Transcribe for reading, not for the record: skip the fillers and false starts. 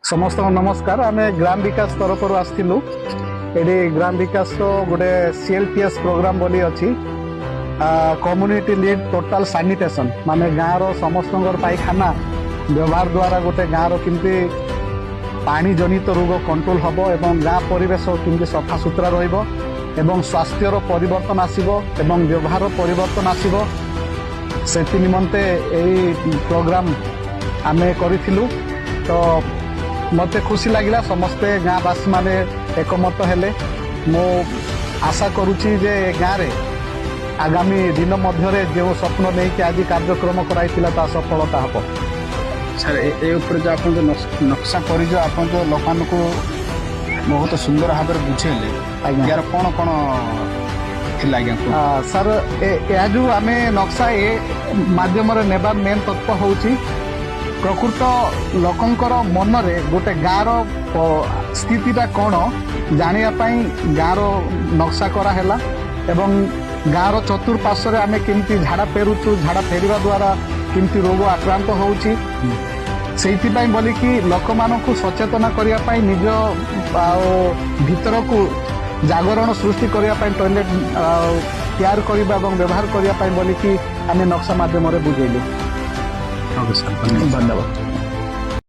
समस्त नमस्कार। आम ग्राम विकास तरफ आसलु ये ग्राम विकास गोटे CLPS प्रोग्राम बोली अच्छी कम्युनिटी लीड टोटाल सैनिटेशन माने गाँव समस्त पाइखाना व्यवहार द्वारा गोटे गाँव केमती पानी जनित रोग कंट्रोल हम एवं गाँ परिवेश केमती सफा सुतरा रहा स्वास्थ्यर परिवर्तन आसब एवं व्यवहार परिवर्तन आसब से निमंते यही प्रोग्राम आमे करिथिलु। तो मते खुशी लगिला समस्ते गाँवासी माने एकमत हेले। मो आशा करुची जे गाँव रे आगामी दिन मध्य जो स्वप्न नहीं कि आज कार्यक्रम कराइथिला ता सफलता हबो। सर ए ऊपर जो आप नक्शा कर जो आप जो लोक को बहुत सुंदर भाव में बुझेले यार कौन कौन थिला आज्ञा सर या जो आम नक्शा ए माध्यम नेबार मेन तत्व होची प्रकृत लोकंकर मन रे गोटे गाँव स्थितिटा कौन जानापी गाँव नक्शा कराला एवं गाँव चतुर्पार्श्व आम केमती झाड़ा फेरुचु झाड़ा फेरिया द्वारा केमती रोग आक्रांत होउची से बोलिकी लोक मानू सचेतना करने निज भीतर को जागरण सृष्टि करने टॉयलेट तैयार करने व्यवहार करने बोलिकी आम नक्शा माध्यम बुझेलु। धन्यवाद।